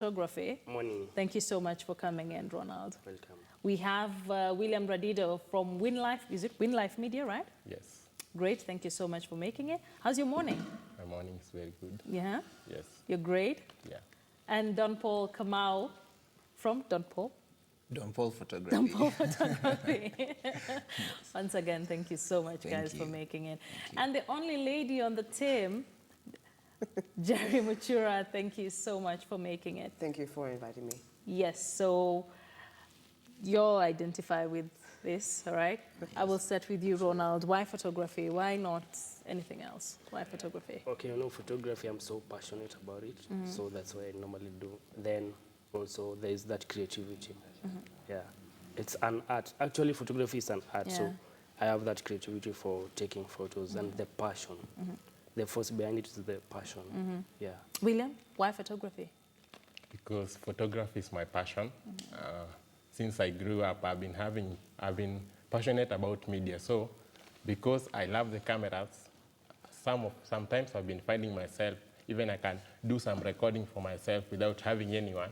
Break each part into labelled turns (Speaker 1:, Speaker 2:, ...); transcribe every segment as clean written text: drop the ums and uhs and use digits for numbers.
Speaker 1: Photography.
Speaker 2: Morning.
Speaker 1: Thank you so much for coming in, Ronald.
Speaker 2: Welcome.
Speaker 1: We have William Radido from WinLife. Is it WinLife Media, right?
Speaker 3: Yes.
Speaker 1: Great. Thank you so much for making it. How's your morning?
Speaker 3: My morning is very good.
Speaker 1: Yeah?
Speaker 3: Yes.
Speaker 1: You're great?
Speaker 3: Yeah.
Speaker 1: And Don Paul Kamau from Don Paul?
Speaker 4: Don Paul Photography.
Speaker 1: Don Paul Photography. Once again, thank you so much,
Speaker 4: Thank
Speaker 1: guys,
Speaker 4: you.
Speaker 1: for making it.
Speaker 4: Thank you.
Speaker 1: And the only lady on the team, Jerry Muchura, thank you so much for making it.
Speaker 5: Thank you for inviting me.
Speaker 1: Yes, so you'll identify with this, all right?
Speaker 4: Yes.
Speaker 1: I will start with you, Ronald. Why photography? Why not anything else? Why photography?
Speaker 2: Okay, you know, photography, I'm so passionate about it, so that's what I normally do. Then also there is that creativity. Yeah, it's an art. Actually, photography is an art, so
Speaker 1: Yeah.
Speaker 2: I have that creativity for taking photos and the passion. The force behind it is the passion. Yeah.
Speaker 1: William, why photography?
Speaker 3: Because photography is my passion. Since I grew up, I've been passionate about media. So, because I love the cameras, sometimes I've been finding myself, even I can do some recording for myself without having anyone.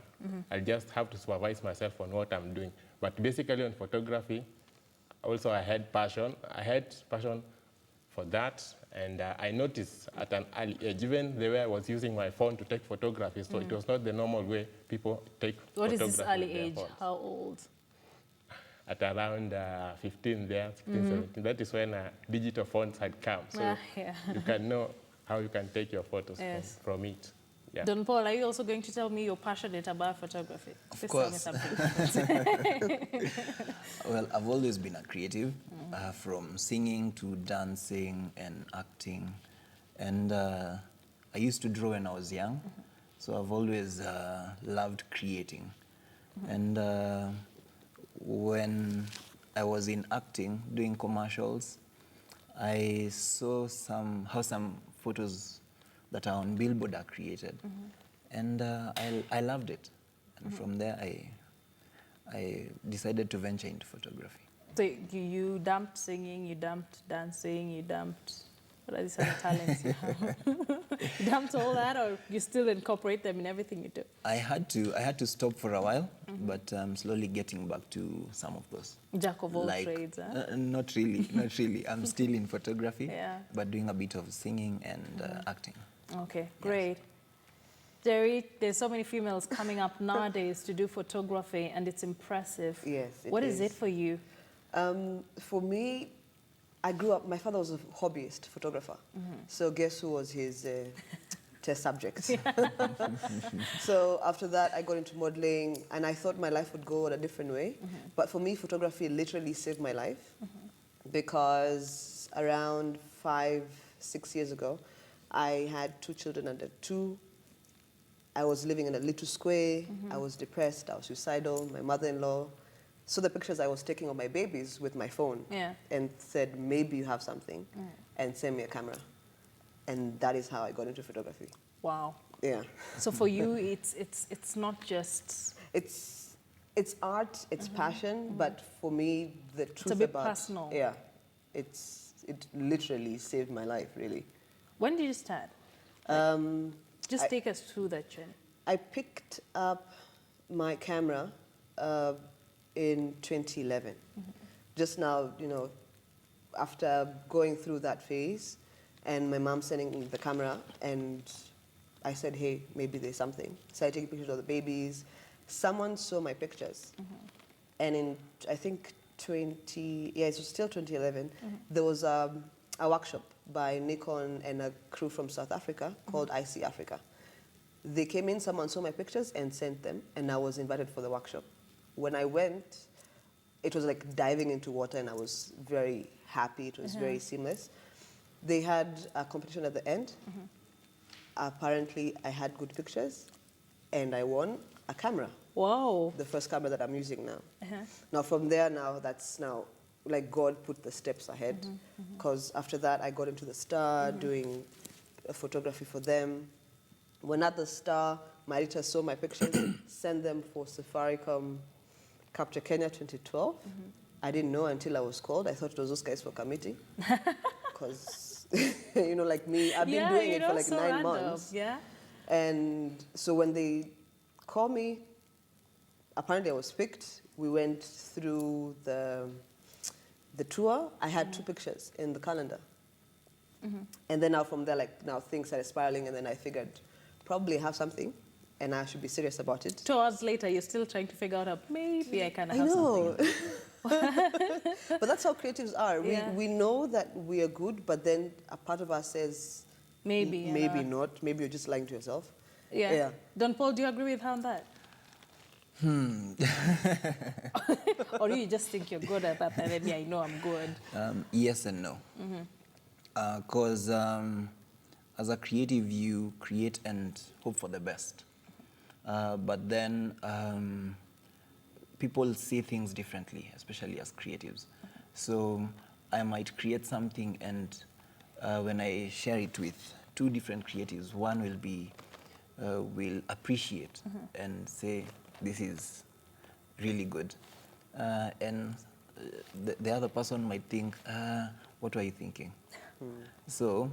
Speaker 3: I just have to supervise myself on what I'm doing. But basically on photography, also I had passion. I had passion for that, and I noticed at an early age, even the way I was using my phone to take photography, so it was not the normal way people take
Speaker 1: What is
Speaker 3: photography
Speaker 1: this early
Speaker 3: with their
Speaker 1: age?
Speaker 3: phones.
Speaker 1: How old?
Speaker 3: At around 15 there, 16, 17. That is when digital phones had come. So
Speaker 1: Yeah.
Speaker 3: you can know how you can take your photos
Speaker 1: Yes.
Speaker 3: from it. Yeah.
Speaker 1: Don Paul, are you also going to tell me you're passionate about photography?
Speaker 4: Of
Speaker 1: Please
Speaker 4: course.
Speaker 1: tell me something.
Speaker 4: Well, I've always been a creative, from singing to dancing and acting. And I used to draw when I was young, so I've always loved creating. And when I was in acting, doing commercials, I saw how some photos that are on Billboard are created. And I loved it. And from there, I decided to venture into photography.
Speaker 1: So you dumped singing, you dumped dancing, you dumped, what are these other talents you have? You dumped all that, or you still incorporate them in everything you do?
Speaker 4: I had to stop for a while, but I'm slowly getting back to some of those.
Speaker 1: Jack of all trades, huh?
Speaker 4: Not really, not really. I'm still in photography,
Speaker 1: Yeah.
Speaker 4: but doing a bit of singing and acting.
Speaker 1: Okay, great. Jerry, there's so many females coming up nowadays to do photography, and it's impressive.
Speaker 5: Yes, it
Speaker 1: What is
Speaker 5: is.
Speaker 1: it for you?
Speaker 5: For me, I grew up, my father was a hobbyist photographer. So guess who was his test subject? So after that, I got into modeling, and I thought my life would go in a different way. But for me, photography literally saved my life, because around 5-6 years ago, I had 2 children under 2. I was living in a little square. I was depressed. I was suicidal. My mother-in-law saw the pictures I was taking of my babies with my phone,
Speaker 1: Yeah.
Speaker 5: and said, maybe you have something, and send me a camera. And that is how I got into photography.
Speaker 1: Wow.
Speaker 5: Yeah.
Speaker 1: So for you, it's not just...
Speaker 5: It's art, it's passion, but for me, the truth
Speaker 1: a bit
Speaker 5: about...
Speaker 1: personal.
Speaker 5: Yeah. It literally saved my life, really.
Speaker 1: When did you start? Just take us through that journey.
Speaker 5: I picked up my camera in 2011. Just now, you know, after going through that phase, and my mom sending me the camera, and I said, hey, maybe there's something. So I take pictures of the babies. Someone saw my pictures. And in, I think, it was still 2011, there was a workshop by Nikon and a crew from South Africa called IC Africa. They came in, someone saw my pictures and sent them, and I was invited for the workshop. When I went, it was like diving into water, and I was very happy. It was very seamless. They had a competition at the end. Apparently, I had good pictures, and I won a camera.
Speaker 1: Wow.
Speaker 5: The first camera that I'm using now. Now, from there, that's now, like God put the steps ahead. Because after that, I got into the Star, doing a photography for them. When at the Star, my editor saw my pictures, sent them for Safaricom Capture Kenya 2012. I didn't know until I was called. I thought it was those guys for committee. Because, you know, like me, I've been doing it for like 9 months.
Speaker 1: Yeah.
Speaker 5: And so when they call me. Apparently I was picked. We went through the tour. I had 2 pictures in the calendar. And then now from there, like, now things started spiraling, and then I figured probably have something and I should be serious about it.
Speaker 1: 2 hours later, you're still trying to figure out, maybe I can
Speaker 5: I
Speaker 1: have
Speaker 5: know.
Speaker 1: something.
Speaker 5: But that's how creatives are.
Speaker 1: Yeah.
Speaker 5: We know that we are good, but then a part of us says,
Speaker 1: Maybe. you
Speaker 5: maybe
Speaker 1: know.
Speaker 5: not. Maybe you're just lying to yourself.
Speaker 1: Yeah.
Speaker 5: Yeah.
Speaker 1: Don Paul, do you agree with her on that? Or do you just think you're good at that, and maybe I know I'm good?
Speaker 4: Yes and no. Because as a creative, you create and hope for the best. But then people see things differently, especially as creatives. So I might create something, and when I share it with 2 different creatives, one will appreciate and say, this is really good. And the other person might think, what were you thinking? So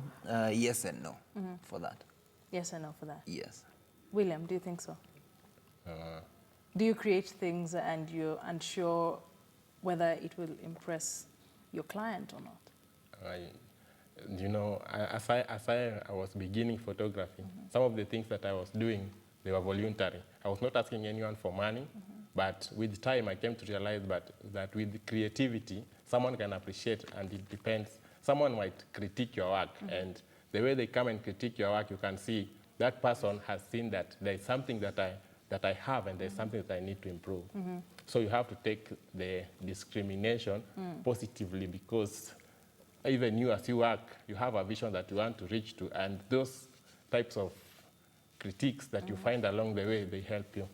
Speaker 4: yes and no for that.
Speaker 1: Yes or no for that?
Speaker 4: Yes.
Speaker 1: William, do you think so? Do you create things and you're unsure whether it will impress your client or not?
Speaker 3: You know, as I was beginning photography, some of the things that I was doing, they were voluntary. I was not asking anyone for money, but with time I came to realize that with creativity, someone can appreciate, and it depends. Someone might critique your work, and the way they come and critique your work, you can see that person has seen that there is something that I have, and there's something that I need to improve. So you have to take the discrimination positively, because even you, as you work, you have a vision that you want to reach to, and those types of critiques that you find along the way, they help you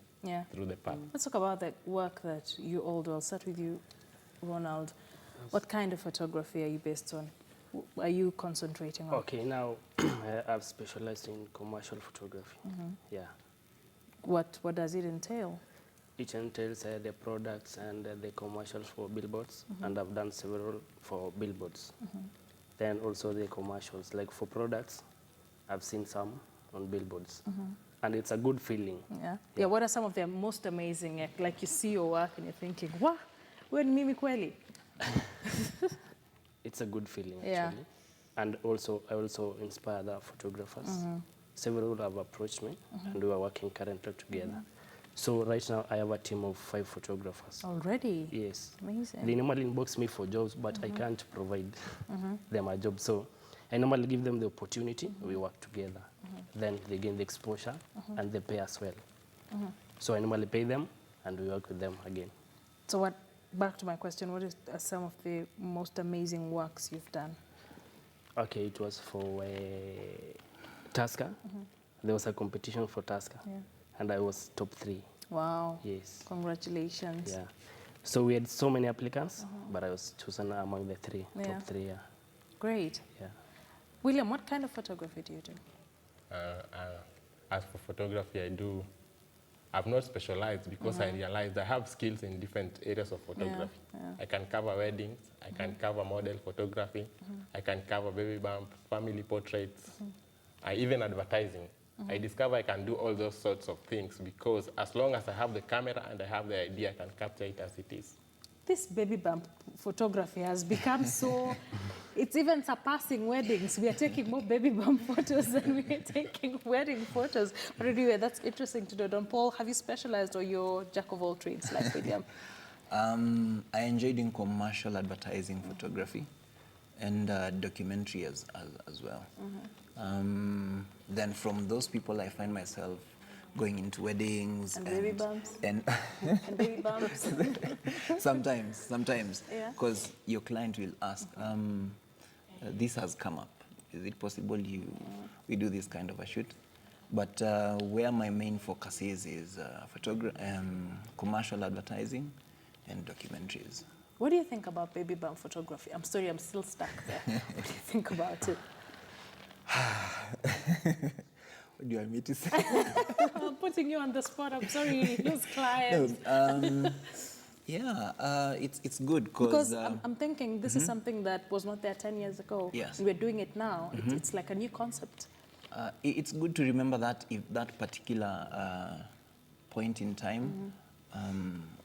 Speaker 3: through the path.
Speaker 1: Let's talk about the work that you all do. I'll start with you, Ronald. What kind of photography are you based on? Are you concentrating on?
Speaker 2: Okay, now I've specialized in commercial photography. Yeah.
Speaker 1: What does it entail?
Speaker 2: It entails the products and the commercials for billboards, and I've done several for billboards. Then also the commercials, like for products, I've seen some on billboards. And it's a good feeling.
Speaker 1: Yeah. What are some of the most amazing, like you see your work and you're thinking, wow, wewe ni mimi kweli?
Speaker 2: It's a good feeling, actually.
Speaker 1: Yeah.
Speaker 2: And also, I also inspire other photographers. Several have approached me, and we are working currently together. So right now, I have a team of 5 photographers.
Speaker 1: Already?
Speaker 2: Yes.
Speaker 1: Amazing.
Speaker 2: They normally inbox me for jobs, but I can't provide them a job. So I normally give them the opportunity, we work together. Then they gain the exposure, and they pay as well. So I normally pay them, and we work with them again.
Speaker 1: So back to my question, what are some of the most amazing works you've done?
Speaker 2: Okay, it was for Tusker. There was a competition for Tusker, and I was top 3.
Speaker 1: Wow.
Speaker 2: Yes.
Speaker 1: Congratulations.
Speaker 2: Yeah. So we had so many applicants, but I was chosen among the 3, top 3. Yeah.
Speaker 1: Great.
Speaker 2: Yeah.
Speaker 1: William, what kind of photography do you do?
Speaker 3: As for photography, I've not specialized because I realized I have skills in different areas of photography. I can cover weddings, I can cover model photography, I can cover baby bump, family portraits, even advertising. I discover I can do all those sorts of things because as long as I have the camera and I have the idea, I can capture it as it is.
Speaker 1: This baby bump photography has become so, it's even surpassing weddings. We are taking more baby bump photos than we are taking wedding photos. But anyway, that's interesting to know. Don Paul, have you specialized or you're jack of all trades like William?
Speaker 4: I enjoy doing commercial advertising photography and documentary as well. Then from those people, I find myself going into weddings
Speaker 1: and baby bumps
Speaker 4: and
Speaker 1: baby bumps.
Speaker 4: sometimes, because
Speaker 1: Yeah.
Speaker 4: your client will ask, this has come up. Is it possible we do this kind of a shoot? But where my main focus is commercial advertising and documentaries.
Speaker 1: What do you think about baby bump photography? I'm sorry, I'm still stuck there. What do you think about it?
Speaker 4: What do you want me to say?
Speaker 1: I'm putting you on the spot. I'm sorry, lose clients.
Speaker 4: It's good
Speaker 1: because I'm thinking this is something that was not there 10 years ago.
Speaker 4: Yes.
Speaker 1: We're doing it now. It's like a new concept.
Speaker 4: It's good to remember that if that particular point in time,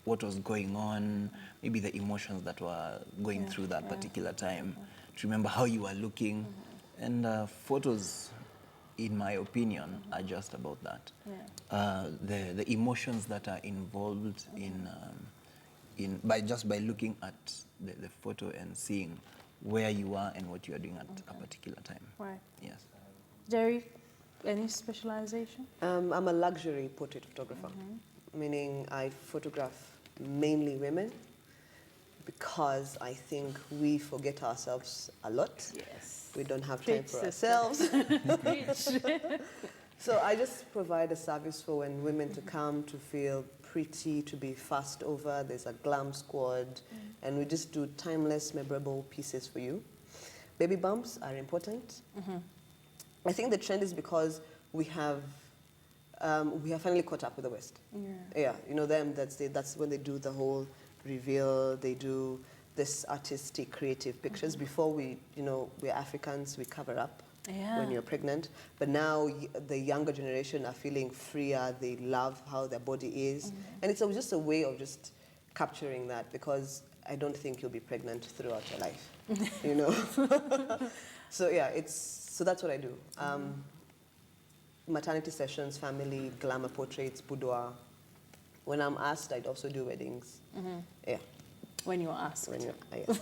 Speaker 4: what was going on, maybe the emotions that were going through that particular time, to remember how you were looking. And photos, in my opinion, are just about that. The emotions that are involved by looking at the photo and seeing where you are and what you are doing at a particular time.
Speaker 1: Right.
Speaker 4: Yes.
Speaker 1: Jerry, any specialization?
Speaker 5: I'm a luxury portrait photographer, meaning I photograph mainly women because I think we forget ourselves a lot.
Speaker 1: Yes.
Speaker 5: We don't have time
Speaker 1: Preach,
Speaker 5: for
Speaker 1: sister.
Speaker 5: ourselves.
Speaker 1: Preach.
Speaker 5: So I just provide a service for when women to come to feel pretty, to be fast over. There's a glam squad, and we just do timeless, memorable pieces for you. Baby bumps are important. I think the trend is because we have finally caught up with the West. Yeah, you know them. That's when they do the whole reveal. They do this artistic, creative pictures. Before we're Africans, we cover up when you're pregnant. But now the younger generation are feeling freer. They love how their body is, and it's just a way of just capturing that, because I don't think you'll be pregnant throughout your life, you know. So yeah, so that's what I do. Maternity sessions, family, glamour portraits, boudoir. When I'm asked, I'd also do weddings. Yeah.
Speaker 1: When you're asked.
Speaker 5: Yes.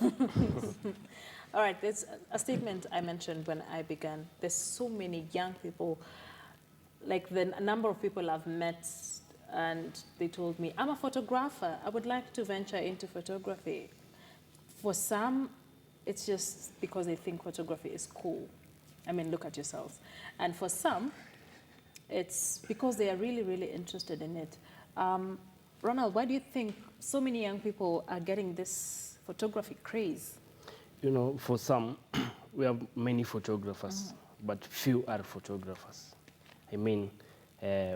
Speaker 1: All right, there's a statement I mentioned when I began. There's so many young people, like the number of people I've met, and they told me, I'm a photographer. I would like to venture into photography. For some, it's just because they think photography is cool. I mean, look at yourselves. And for some, it's because they are really, really interested in it. Ronald, why do you think so many young people are getting this photography craze?
Speaker 2: You know, for some, we have many photographers, but few are photographers. I mean,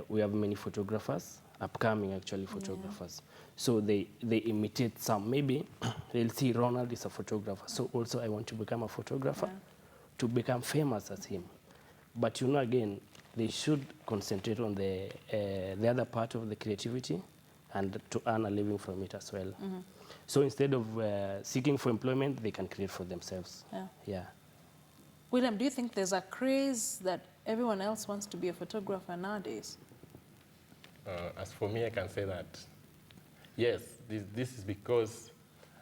Speaker 2: we have many photographers, upcoming actually photographers. So they imitate some. Maybe they'll see Ronald is a photographer, so also I want to become a photographer to become famous as him. But you know, again, they should concentrate on the other part of the creativity and to earn a living from it as well. So instead of seeking for employment, they can create for themselves. Yeah.
Speaker 1: William, do you think there's a craze that everyone else wants to be a photographer nowadays?
Speaker 3: As for me, I can say that, yes, this is because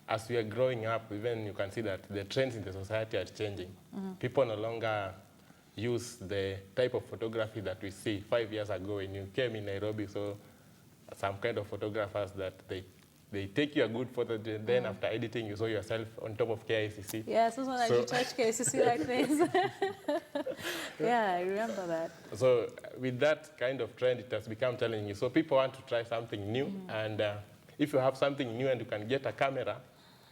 Speaker 3: as we are growing up, even you can see that the trends in the society are changing. People no longer use the type of photography that we see 5 years ago when you came in Nairobi. So some kind of photographers that they take you a good photo, then after editing, you saw yourself on top of KICC.
Speaker 1: Yeah, so when I should touch KCC like this. Yeah, I remember that.
Speaker 3: So with that kind of trend, it has become challenging. So people want to try something new, and if you have something new and you can get a camera,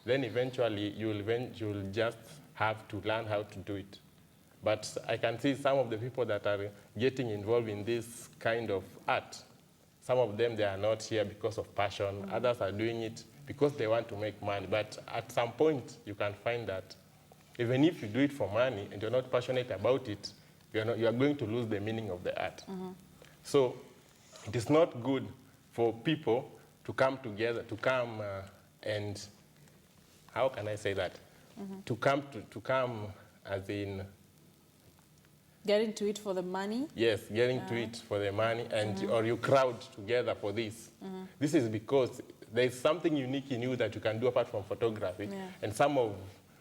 Speaker 3: then eventually you'll just have to learn how to do it. But I can see some of the people that are getting involved in this kind of art. Some of them, they are not here because of passion. Others are doing it because they want to make money. But at some point, you can find that even if you do it for money and you're not passionate about it, you are going to lose the meaning of the art. So it is not good for people to come together, and how can I say that? To come as in...
Speaker 1: Get into it for the money?
Speaker 3: Yes, getting to it for the money, and or you crowd together for this. This is because there's something unique in you that you can do apart from photography, and some of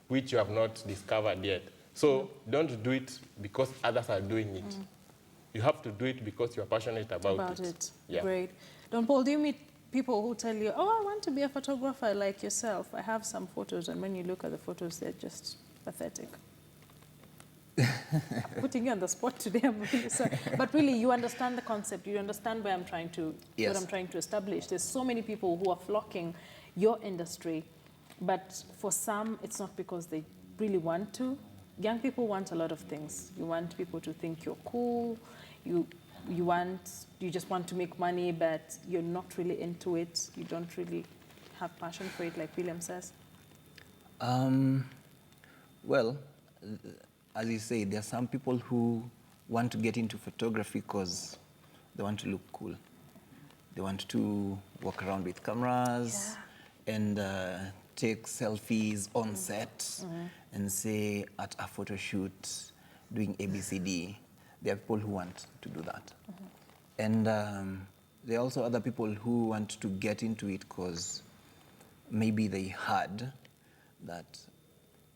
Speaker 3: which you have not discovered yet. So don't do it because others are doing it. You have to do it because you're passionate about it. Yeah.
Speaker 1: Great. Don Paul, do you meet people who tell you, oh, I want to be a photographer like yourself? I have some photos, and when you look at the photos, they're just pathetic. I'm putting you on the spot today, I'm really sorry. But really, you understand the concept. You understand where I'm trying to, what I'm trying to establish. There's so many people who are flocking your industry, but for some, it's not because they really want to. Young people want a lot of things. You want people to think you're cool. You just want to make money, but you're not really into it. You don't really have passion for it, like William says.
Speaker 4: Well, as you say, there are some people who want to get into photography because they want to look cool. They want to walk around with cameras and take selfies on set and say at a photo shoot doing ABCD. There are people who want to do that. And there are also other people who want to get into it because maybe they heard that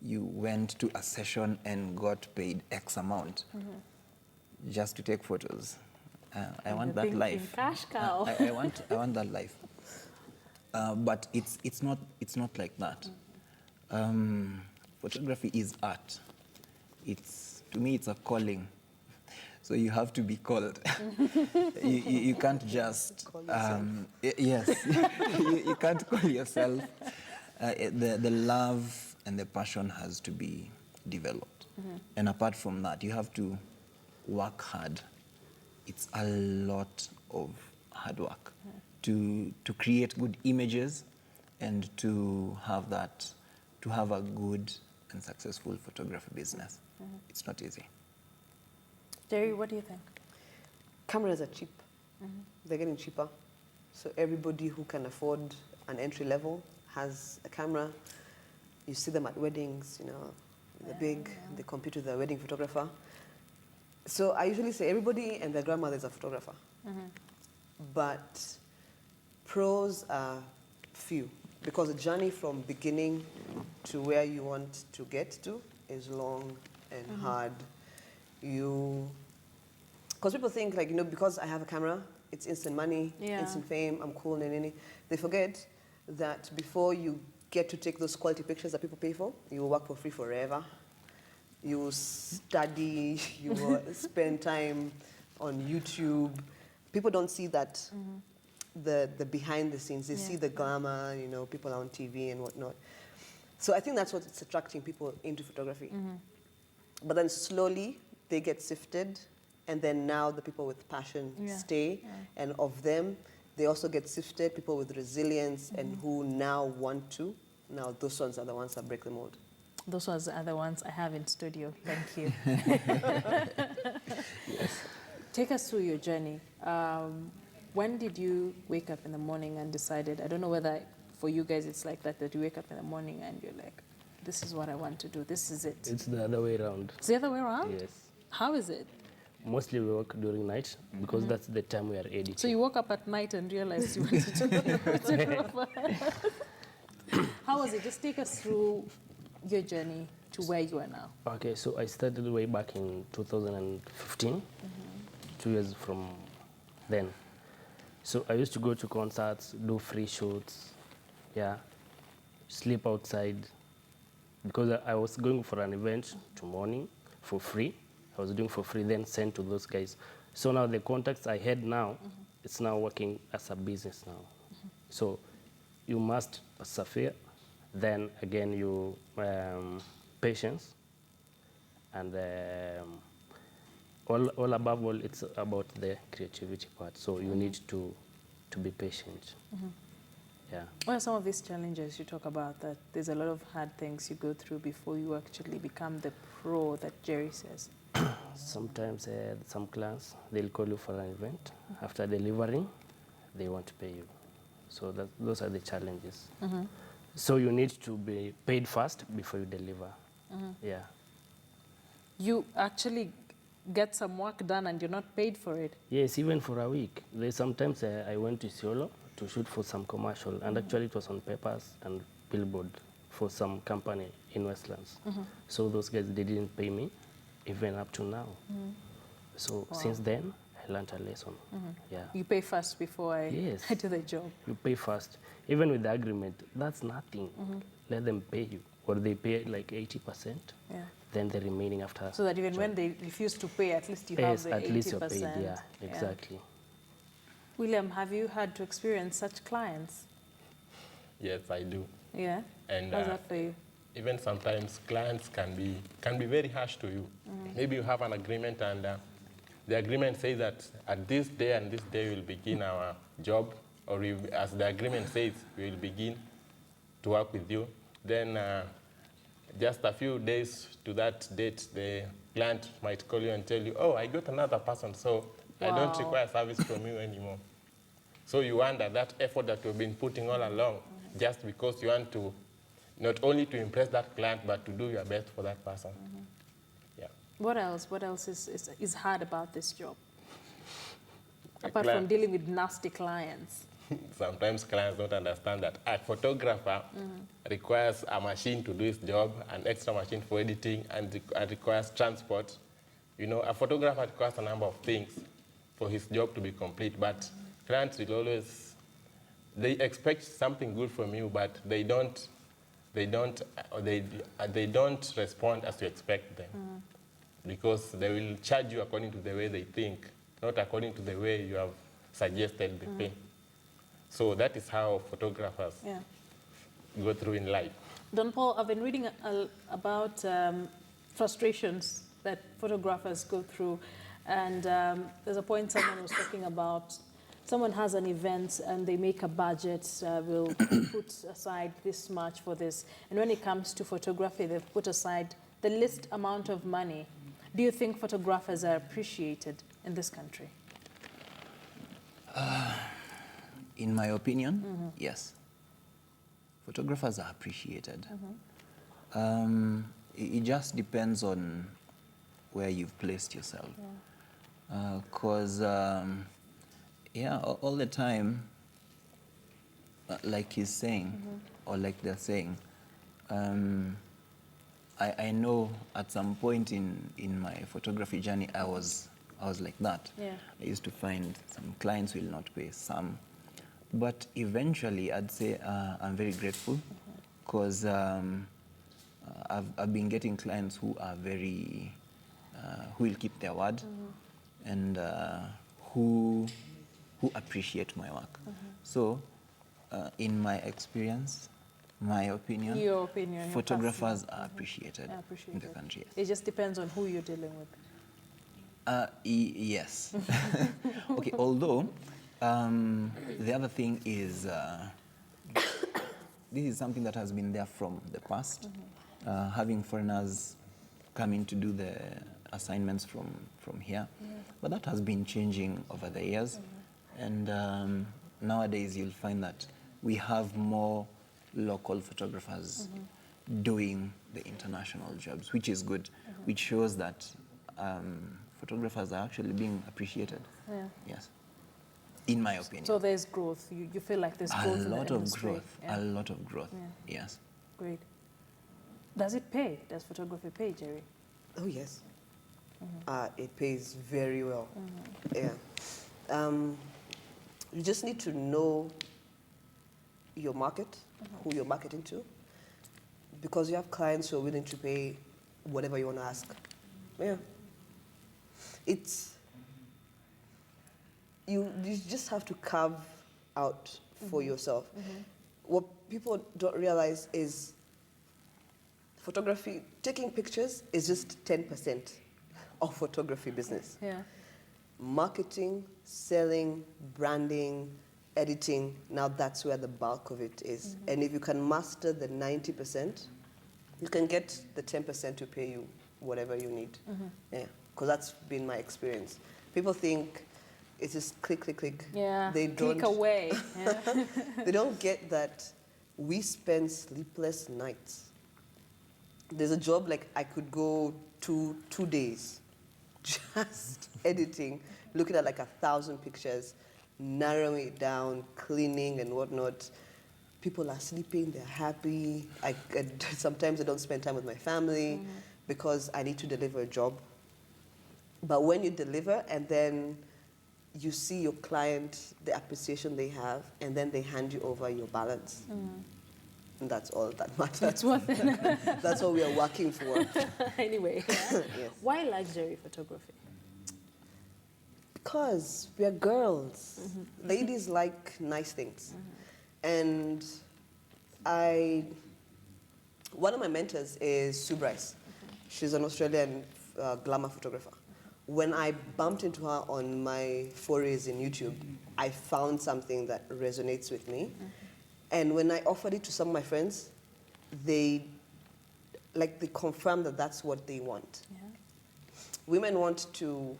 Speaker 4: you went to a session and got paid X amount just to take photos. I want that life.
Speaker 1: Cash cow.
Speaker 4: I want that life. But it's not like that. Photography is art. To me, it's a calling. So you have to be called. You can't just yes. You can't call yourself. The love and the passion has to be developed. And apart from that, you have to work hard. It's a lot of hard work to create good images and to have a good and successful photography business. It's not easy.
Speaker 1: Jerry, what do you think?
Speaker 5: Cameras are cheap. They're getting cheaper. So everybody who can afford an entry level has a camera. You see them at weddings, they're big, they compete with the wedding photographer. So I usually say everybody and their grandmother is a photographer. But pros are few, because the journey from beginning to where you want to get to is long and hard. Because people think because I have a camera, it's instant money, instant fame, I'm cool, They forget that before you get to take those quality pictures that people pay for, you will work for free forever. You will study, you will spend time on YouTube. People don't see that, the behind the scenes. They see the glamour, people are on TV and whatnot. So I think that's what's attracting people into photography. But then slowly they get sifted, and then now the people with passion stay, and of them, they also get sifted, people with resilience and who now want to. Now those ones are the ones that break the mold.
Speaker 1: Those are the ones I have in studio. Thank you. Take us through your journey. When did you wake up in the morning and decided, I don't know whether for you guys it's like that you wake up in the morning and you're like, this is what I want to do, this is it.
Speaker 2: It's the other way around.
Speaker 1: It's the other way around?
Speaker 2: Yes.
Speaker 1: How is it?
Speaker 2: Mostly we work during night because that's the time we are editing.
Speaker 1: So you woke up at night and realized you wanted to be a photographer. How was it? Just take us through your journey to where you are now.
Speaker 2: Okay, so I started way back in 2015, 2 years from then. So I used to go to concerts, do free shoots, sleep outside. Because I was going for an event to morning for free. I was doing for free, then sent to those guys. So now the contacts I had now, it's now working as a business now. So you must persevere. Then again, you patience, and all above all, it's about the creativity part. So you need to be patient. Yeah.
Speaker 1: What are some of these challenges you talk about, that there's a lot of hard things you go through before you actually become the pro that Jerry says?
Speaker 2: Sometimes some clients, they'll call you for an event. After delivering, they want to pay you. So those are the challenges. So you need to be paid first before you deliver. Yeah.
Speaker 1: You actually get some work done and you're not paid for it?
Speaker 2: Yes, even for a week. Sometimes I went to Isiolo to shoot for some commercial, and actually it was on papers and billboard for some company in Westlands. So those guys, they didn't pay me, even up to now. So since then, I learned a lesson. Yeah.
Speaker 1: You pay first before I do the job.
Speaker 2: You pay first. Even with the agreement, that's nothing. Let them pay you. Or they pay like 80%, then the remaining after.
Speaker 1: So that even when they refuse to pay, at least you have the 80%.
Speaker 2: At least you're paid, yeah, exactly.
Speaker 1: William, have you had to experience such clients?
Speaker 3: Yes, I do.
Speaker 1: Yeah?
Speaker 3: And
Speaker 1: how's that for you?
Speaker 3: Even sometimes clients can be very harsh to you. Maybe you have an agreement and the agreement says that at this day and this day we'll begin our job, or as the agreement says, we will begin to work with you. Then just a few days to that date, the client might call you and tell you, oh, I got another person, so I don't require service from you anymore. So you wonder that effort that you've been putting all along, just because you want to, not only to impress that client, but to do your best for that person. Yeah.
Speaker 1: What else? What else is hard about this job? Apart
Speaker 3: Client-
Speaker 1: from dealing with nasty clients.
Speaker 3: Sometimes clients don't understand that a photographer requires a machine to do his job, an extra machine for editing, and requires transport. You know, a photographer requires a number of things for his job to be complete, but clients will always, they expect something good from you, but they don't respond as you expect them. Because they will charge you according to the way they think, not according to the way you have suggested they pay. So that is how photographers
Speaker 1: Yeah.
Speaker 3: go through in life.
Speaker 1: Don Paul, I've been reading about frustrations that photographers go through, and there's a point someone was talking about. Someone has an event and they make a budget, will put aside this much for this, and when it comes to photography, they've put aside the least amount of money. Do you think photographers are appreciated in this country?
Speaker 4: In my opinion, yes. Photographers are appreciated. It just depends on where you've placed yourself. Because, all the time, like he's saying, or like they're saying, I know at some point in my photography journey, I was like that.
Speaker 1: Yeah.
Speaker 4: I used to find some clients will not pay, some. But eventually, I'd say I'm very grateful because I've been getting clients who are very, who will keep their word and who appreciate my work. So, in my experience, my opinion,
Speaker 1: Your opinion, your
Speaker 4: photographers
Speaker 1: personal.
Speaker 4: are appreciated in the country.
Speaker 1: It just depends on who you're dealing with.
Speaker 4: Yes. Okay, although the other thing is this is something that has been there from the past, having foreigners coming to do the assignments from here, but that has been changing over the years, and nowadays you'll find that we have more local photographers doing the international jobs, which is good, which shows that photographers are actually being appreciated.
Speaker 1: Yeah.
Speaker 4: Yes, in my opinion.
Speaker 1: So there's growth. You feel like there's growth in the industry.
Speaker 4: A lot of growth.
Speaker 1: Yeah.
Speaker 4: Yes.
Speaker 1: Great. Does it pay? Does photography pay, Jerry?
Speaker 5: Oh, yes. It pays very well. Yeah. You just need to know your market, who you're marketing to, because you have clients who are willing to pay whatever you want to ask. Yeah. You just have to carve out for yourself. What people don't realize is photography, taking pictures is just 10% of photography business.
Speaker 1: Yeah.
Speaker 5: Marketing, selling, branding, editing, now that's where the bulk of it is. And if you can master the 90%, you can get the 10% to pay you whatever you need. Yeah, because that's been my experience. People think it's just click, click, click.
Speaker 1: Yeah.
Speaker 5: They
Speaker 1: Click
Speaker 5: don't,
Speaker 1: away. Yeah.
Speaker 5: they don't get that we spend sleepless nights. There's a job like I could go 2 days just editing, looking at like 1,000 pictures, narrowing it down, cleaning and whatnot. People are sleeping, they're happy. Sometimes I don't spend time with my family because I need to deliver a job. But when you deliver and then you see your client, the appreciation they have, and then they hand you over your balance. And that's all that matters.
Speaker 1: That's what.
Speaker 5: That's what we are working for.
Speaker 1: Anyway. Yeah.
Speaker 5: Yes.
Speaker 1: Why luxury photography?
Speaker 5: Because we are girls. Ladies like nice things. And one of my mentors is Sue Bryce. She's an Australian glamour photographer. When I bumped into her on my forays in YouTube, I found something that resonates with me. And when I offered it to some of my friends, they confirmed that that's what they want.
Speaker 1: Yeah.
Speaker 5: Women want to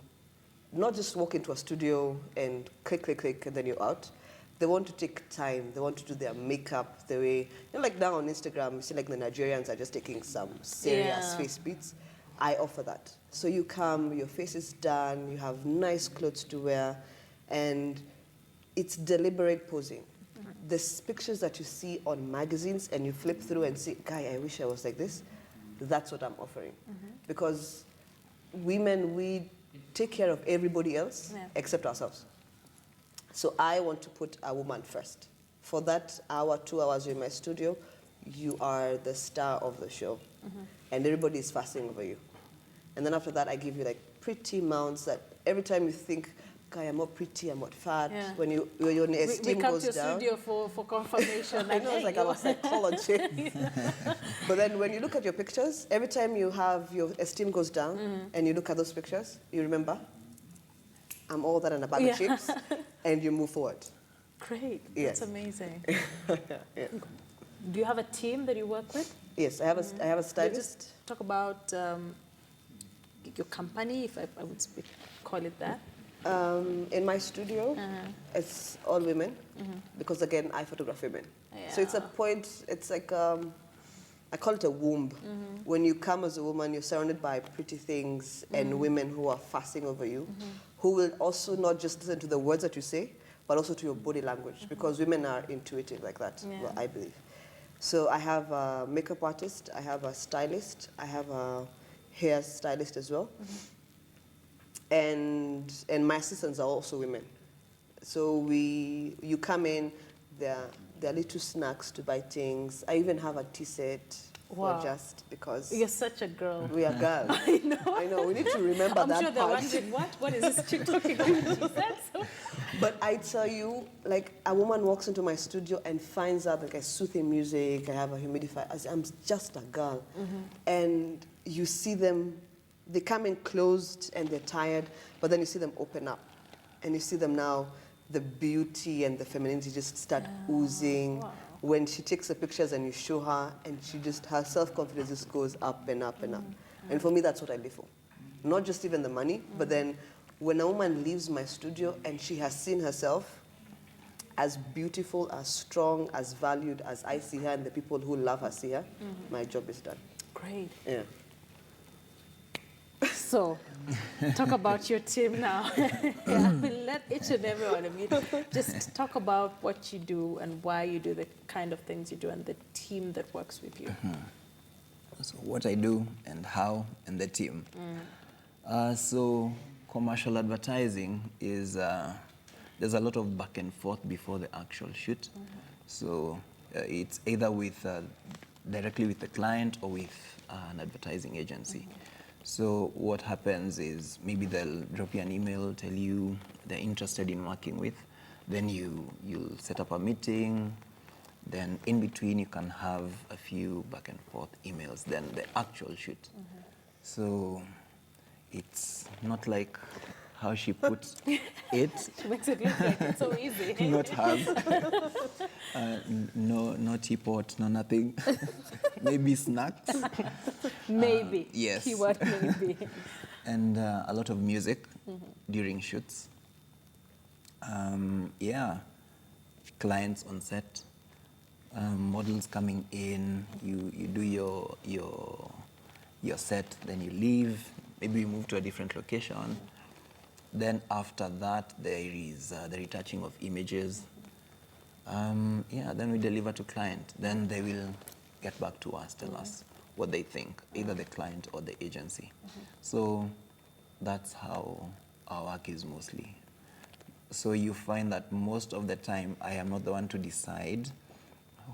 Speaker 5: not just walk into a studio and click, click, click, and then you're out, they want to take time. They want to do their makeup the way, you know, like now on Instagram, you see like the Nigerians are just taking some serious face beats. I offer that. So you come, your face is done, you have nice clothes to wear, and it's deliberate posing. The pictures that you see on magazines and you flip through and see, guy, I wish I was like this, that's what I'm offering. Because women, we take care of everybody else except ourselves. So I want to put a woman first. For that hour, 2 hours you're in my studio, you are the star of the show. And everybody is fussing over you. And then after that, I give you like pretty mounts that every time you think, okay, I'm not pretty, I'm not fat, when your esteem goes down.
Speaker 1: We come to your studio for confirmation.
Speaker 5: I know, it's like I'm a psychologist. But then when you look at your pictures, every time you have your esteem goes down and you look at those pictures, you remember, I'm all that and a bag of chips, and you move forward.
Speaker 1: Great,
Speaker 5: Yes.
Speaker 1: that's amazing. Do you have a team that you work with?
Speaker 5: Yes, I have a stylist.
Speaker 1: Just talk about your company, if I would call it that.
Speaker 5: In my studio, it's all women, because again, I photograph women. So it's a point, it's like, I call it a womb. When you come as a woman, you're surrounded by pretty things and women who are fussing over you, who will also not just listen to the words that you say, but also to your body language, because women are intuitive like that, well, I believe. So I have a makeup artist, I have a stylist, I have a hair stylist as well. And my assistants are also women. So you come in, there are little snacks to buy things. I even have a tea set for just because.
Speaker 1: You're such a girl.
Speaker 5: We are girls. I know, we need to remember that
Speaker 1: I'm sure they're
Speaker 5: part.
Speaker 1: wondering, what is this chick talking about? She said so.
Speaker 5: But I tell you, like a woman walks into my studio and finds out like I soothing music, I have a humidifier. I'm just a girl. And you see them, they come in closed and they're tired, but then you see them open up. And you see them now, the beauty and the femininity just start oozing.
Speaker 1: Wow.
Speaker 5: When she takes the pictures and you show her, and she just, her self-confidence just goes up and up and up. And for me, that's what I live for. Not just even the money, but then when a woman leaves my studio and she has seen herself as beautiful, as strong, as valued as I see her and the people who love her see her, my job is done.
Speaker 1: Great.
Speaker 5: Yeah.
Speaker 1: So, talk about your team now. We'll let each and every one of you just talk about what you do and why you do the kind of things you do and the team that works with you.
Speaker 4: So what I do and how and the team. So commercial advertising is, there's a lot of back and forth before the actual shoot. So it's either with directly with the client or with an advertising agency. So what happens is maybe they'll drop you an email, tell you they're interested in working with, then you'll set up a meeting, then in between you can have a few back and forth emails, then the actual shoot. So it's not like how she puts it.
Speaker 1: She makes it look like it's so easy.
Speaker 4: Not hard. No teapot, no nothing. Maybe snacks.
Speaker 1: Maybe.
Speaker 4: Yes.
Speaker 1: Keyword maybe.
Speaker 4: And a lot of music during shoots. Yeah, clients on set, models coming in. You do your set, then you leave. Maybe you move to a different location. Then after that, there is the retouching of images. Yeah, then we deliver to client. Then they will get back to us, tell us what they think, either the client or the agency. So that's how our work is mostly. So you find that most of the time, I am not the one to decide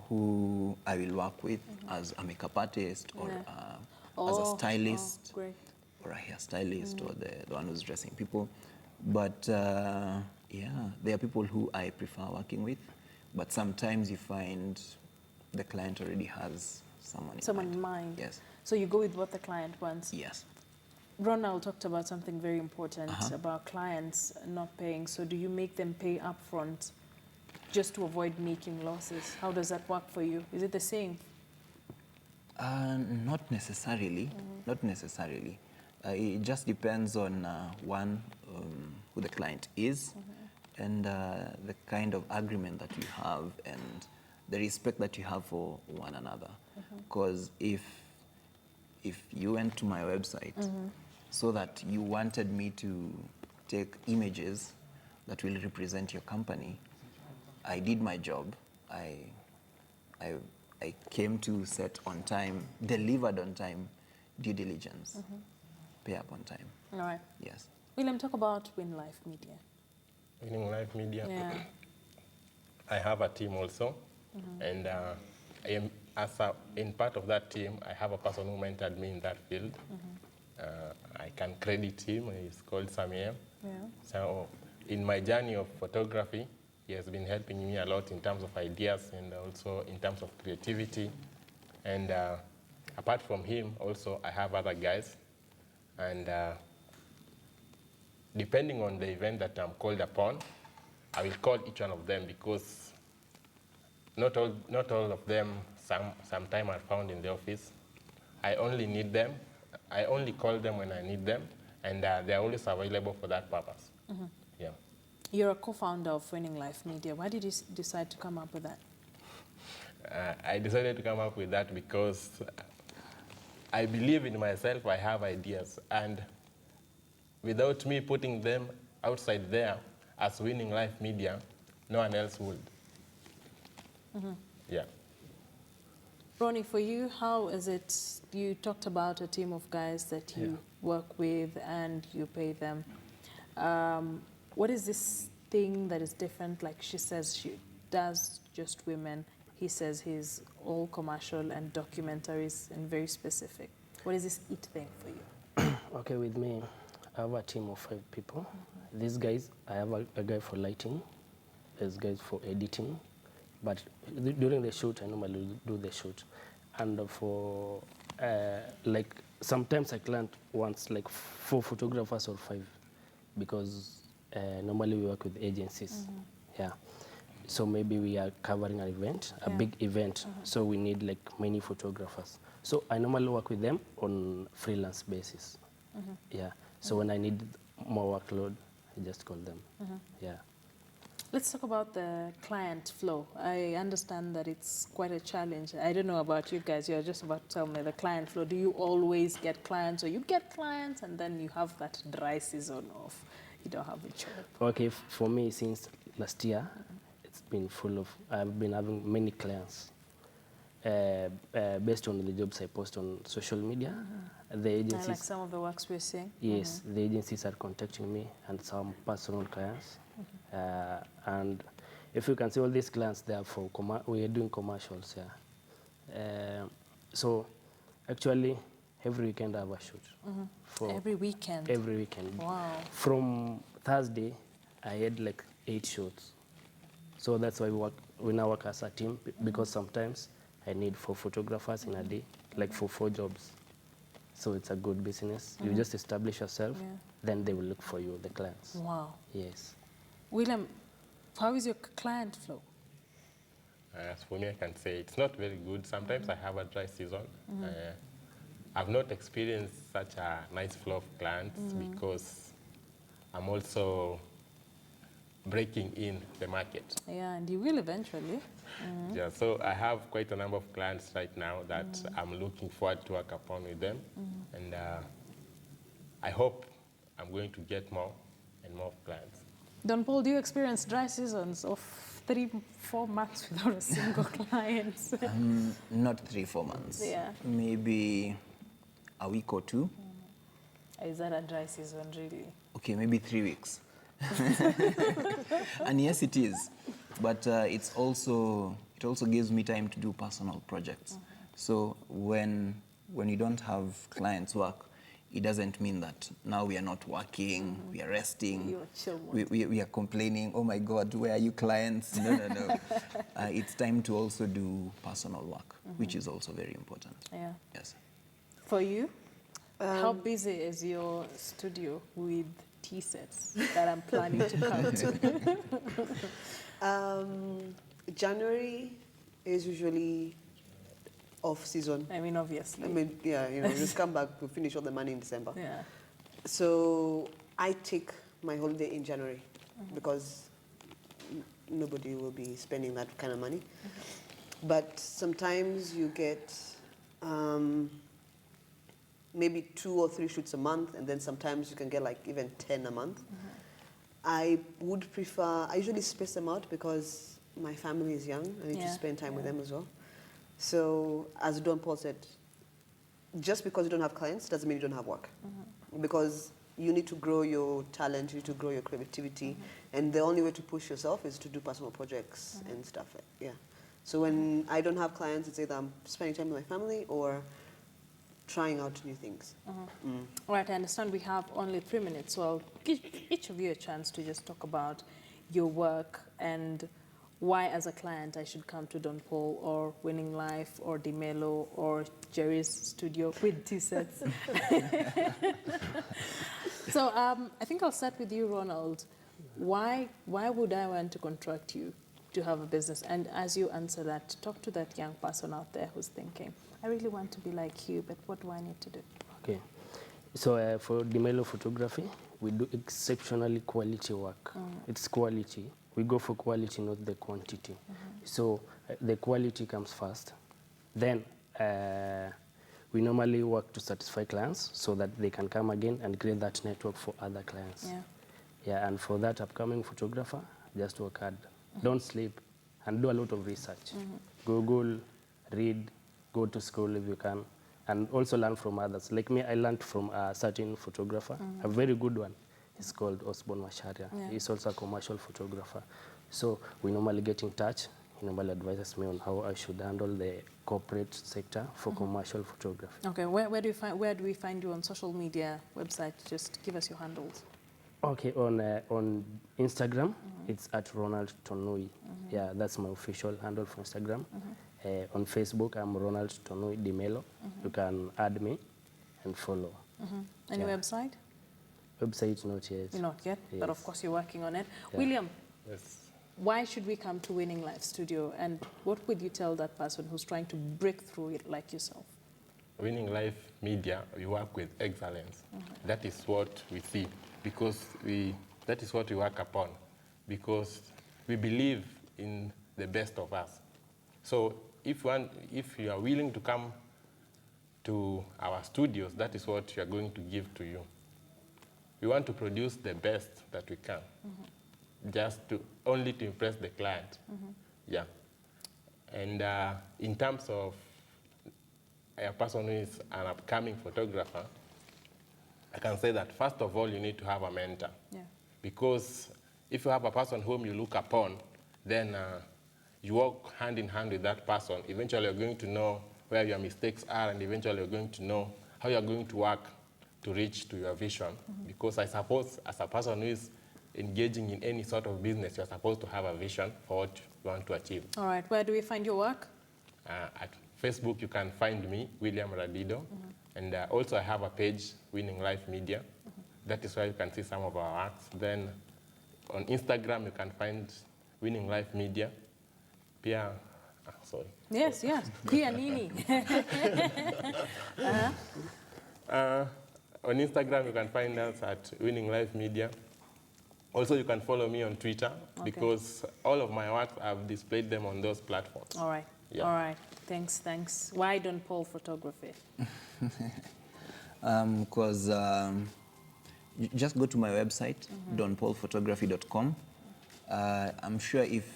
Speaker 4: who I will work with as a makeup artist or as a stylist.
Speaker 1: Great.
Speaker 4: Or a hairstylist or the one who's dressing people. But yeah, there are people who I prefer working with, but sometimes you find the client already has someone
Speaker 1: in mind.
Speaker 4: Yes.
Speaker 1: So you go with what the client wants.
Speaker 4: Yes.
Speaker 1: Ronald talked about something very important about clients not paying. So do you make them pay upfront just to avoid making losses? How does that work for you? Is it the same?
Speaker 4: Not necessarily. Not necessarily. It just depends on one, who the client is, and the kind of agreement that you have and the respect that you have for one another. Because if you went to my website so that you wanted me to take images that will represent your company, I did my job. I came to set on time, delivered on time, due diligence, pay up on time.
Speaker 1: All right.
Speaker 4: Yes.
Speaker 1: William, talk about Win Life Media.
Speaker 3: Winning Life Media.
Speaker 1: Yeah.
Speaker 3: I have a team also, and in part of that team, I have a person who mentored me in that field. I can credit him. He's called Samuel.
Speaker 1: Yeah.
Speaker 3: So in my journey of photography, he has been helping me a lot in terms of ideas and also in terms of creativity. And apart from him, also I have other guys. And depending on the event that I'm called upon, I will call each one of them because not all of them sometime are found in the office. I only need them. I only call them when I need them, and they're always available for that purpose. Yeah.
Speaker 1: You're a co-founder of Winning Life Media. Why did you decide to come up with that?
Speaker 3: I decided to come up with that because I believe in myself. I have ideas, and without me putting them outside there as Winning Life Media, no one else would. Yeah.
Speaker 1: Ronnie, for you, how is it? You talked about a team of guys that you work with and you pay them. What is this thing that is different? Like she says she does just women. He says he's all commercial and documentaries and very specific. What is this IT thing for you?
Speaker 2: Okay, with me, I have a team of 5 people. These guys, I have a guy for lighting, there's guys for editing, but during the shoot, I normally do the shoot. And for, like, sometimes a client wants like 4 photographers or 5, because normally we work with agencies. Yeah. So maybe we are covering an event, a big event, so we need like many photographers. So I normally work with them on freelance basis. Yeah. So when I need more workload, I just call them. Yeah.
Speaker 1: Let's talk about the client flow. I understand that it's quite a challenge. I don't know about you guys. You're just about to tell me the client flow. Do you always get clients, or you get clients and then you have that dry season of you don't have a job?
Speaker 2: Okay, for me, since last year, it's been full of, I've been having many clients based on the jobs I post on social media. The agencies,
Speaker 1: Like some of the works we're seeing?
Speaker 2: yes, the agencies are contacting me and some personal clients. And if you can see all these clients, they are for, we are doing commercials, yeah. So actually, every weekend I have a shoot. For
Speaker 1: Every weekend?
Speaker 2: Every weekend.
Speaker 1: Wow.
Speaker 2: From Thursday, I had like 8 shoots. So that's why we now work as a team, because sometimes I need 4 photographers in a day, like for 4 jobs. So it's a good business. You just establish yourself, then they will look for you, the clients.
Speaker 1: Wow.
Speaker 2: Yes.
Speaker 1: William, how is your client flow?
Speaker 3: As for me, I can say it's not very good. Sometimes I have a dry season. I've not experienced such a nice flow of clients because I'm also breaking in the market.
Speaker 1: Yeah, and you will eventually.
Speaker 3: Yeah, so I have quite a number of clients right now that I'm looking forward to work upon with them. And I hope I'm going to get more and more clients.
Speaker 1: Don Paul, do you experience dry seasons of 3-4 months without a single client?
Speaker 4: Not 3-4 months.
Speaker 1: Yeah.
Speaker 4: Maybe a week or 2.
Speaker 1: Is that a dry season, really?
Speaker 4: Okay, maybe 3 weeks. And yes, it is. But it also gives me time to do personal projects. So when you don't have clients work, it doesn't mean that now we are not working, we are resting,
Speaker 1: You're chill mode.
Speaker 4: we are complaining, oh my God, where are you clients? No. It's time to also do personal work, which is also very important.
Speaker 1: Yeah.
Speaker 4: Yes.
Speaker 1: For you, how busy is your studio with tea sets that I'm planning to come to?
Speaker 5: January is usually off season.
Speaker 1: I mean, obviously.
Speaker 5: I mean, yeah, just come back to finish all the money in December.
Speaker 1: Yeah.
Speaker 5: So I take my holiday in January because nobody will be spending that kind of money. But sometimes you get maybe 2 or 3 shoots a month, and then sometimes you can get like even 10 a month. I would prefer, I usually space them out because my family is young. I need to spend time with them as well. So as Don Paul said, just because you don't have clients doesn't mean you don't have work. Because you need to grow your talent, you need to grow your creativity, and the only way to push yourself is to do personal projects and stuff. So when I don't have clients, it's either I'm spending time with my family or trying out new things.
Speaker 1: All right, I understand we have only 3 minutes, so I'll give each of you a chance to just talk about your work and why, as a client, I should come to Don Paul or Winning Life or DeMelo or Jerry's studio with T-sets. So I think I'll start with you, Ronald. Why would I want to contract you to have a business? And as you answer that, talk to that young person out there who's thinking, I really want to be like you, but what do I need to do?
Speaker 2: Okay. So for DeMelo photography, we do exceptionally quality work. It's quality. We go for quality, not the quantity. So the quality comes first. Then we normally work to satisfy clients so that they can come again and create that network for other clients. Yeah, and for that upcoming photographer, just work hard. Don't sleep and do a lot of research. Google, read, go to school if you can, and also learn from others. Like me, I learned from a certain photographer, a very good one. He's called Osborne Masharia. He's also a commercial photographer. So we normally get in touch. He normally advises me on how I should handle the corporate sector for commercial photography.
Speaker 1: Okay, where do we find you on social media, website? Just give us your handles.
Speaker 2: Okay, on Instagram, it's at Ronald Tonui. Yeah, that's my official handle for Instagram. On Facebook, I'm Ronald Tonui DeMelo. You can add me and follow.
Speaker 1: Any website?
Speaker 2: Website, not yet.
Speaker 1: Not yet, but of
Speaker 2: Yes.
Speaker 1: course you're working on it. William,
Speaker 3: Yes.
Speaker 1: why should we come to Winning Life Studio, and what would you tell that person who's trying to break through it like yourself?
Speaker 3: Winning Life Media, we work with excellence. That is what we see, because that is what we work upon, because we believe in the best of us. So if you are willing to come to our studios, that is what we are going to give to you. We want to produce the best that we can, only to impress the client. Yeah. And in terms of a person who is an upcoming photographer, I can say that first of all, you need to have a mentor. Because if you have a person whom you look upon, then you work hand in hand with that person. Eventually, you're going to know where your mistakes are, and eventually you're going to know how you're going to work to reach to your vision. Because I suppose as a person who is engaging in any sort of business, you're supposed to have a vision for what you want to achieve.
Speaker 1: All right, where do we find your work?
Speaker 3: At Facebook, you can find me, William Radido. And also I have a page, Winning Life Media. That is where you can see some of our works. Then on Instagram, you can find Winning Life Media. Pia, sorry.
Speaker 1: Yes, yes. Pia Nini.
Speaker 3: On Instagram, you can find us at Winning Life Media. Also, you can follow me on Twitter, because all of my works, I've displayed them on those platforms.
Speaker 1: All right.
Speaker 3: Yeah.
Speaker 1: All right. Thanks. Why Don Paul Photography?
Speaker 4: Because you just go to my website, donpaulphotography.com. I'm sure if,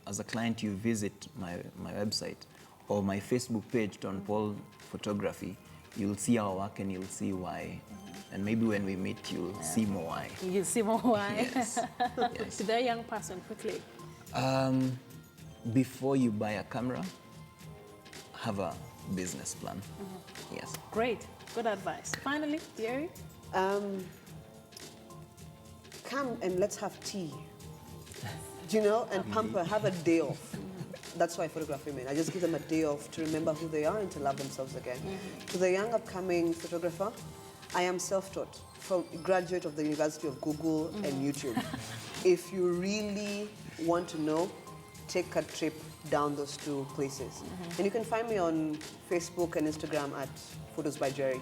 Speaker 4: as a client, you visit my website or my Facebook page, Don Paul Photography, you'll see our work and you'll see why. And maybe when we meet, you'll see more why.
Speaker 1: You'll see more why.
Speaker 4: Yes. Yes.
Speaker 1: To that young person, quickly.
Speaker 4: Before you buy a camera, have a business plan. Yes.
Speaker 1: Great. Good advice. Finally, Jerry?
Speaker 5: Come and let's have tea. You know, and pamper, have a day off. That's why photography mean. I just give them a day off to remember who they are and to love themselves again. To the young upcoming photographer, I am self-taught, from graduate of the University of Google and YouTube. If you really want to know, take a trip down those 2 places. And you can find me on Facebook and Instagram at Photos by Jerry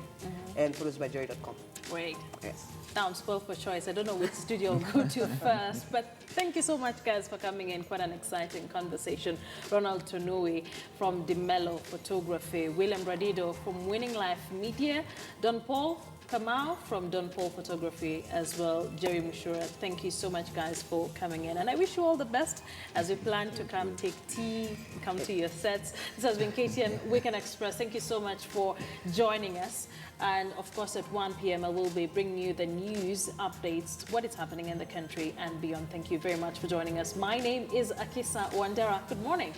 Speaker 5: and photosbyjerry.com.
Speaker 1: Great.
Speaker 5: Yes.
Speaker 1: Now I'm spoiled for choice. I don't know which studio I'll go to first, but thank you so much, guys, for coming in. Quite an exciting conversation. Ronald Tonui from DeMello Photography, William Radido from Winning Life Media, Don Paul Kamau from Don Paul Photography as well, Jerry Mushura. Thank you so much, guys, for coming in. And I wish you all the best as we plan to come take tea, come to your sets. This has been Katie and Weekend Express. Thank you so much for joining us. And of course, at 1 p.m., I will be bringing you the news updates, what is happening in the country and beyond. Thank you very much for joining us. My name is Akisa Wandera. Good morning.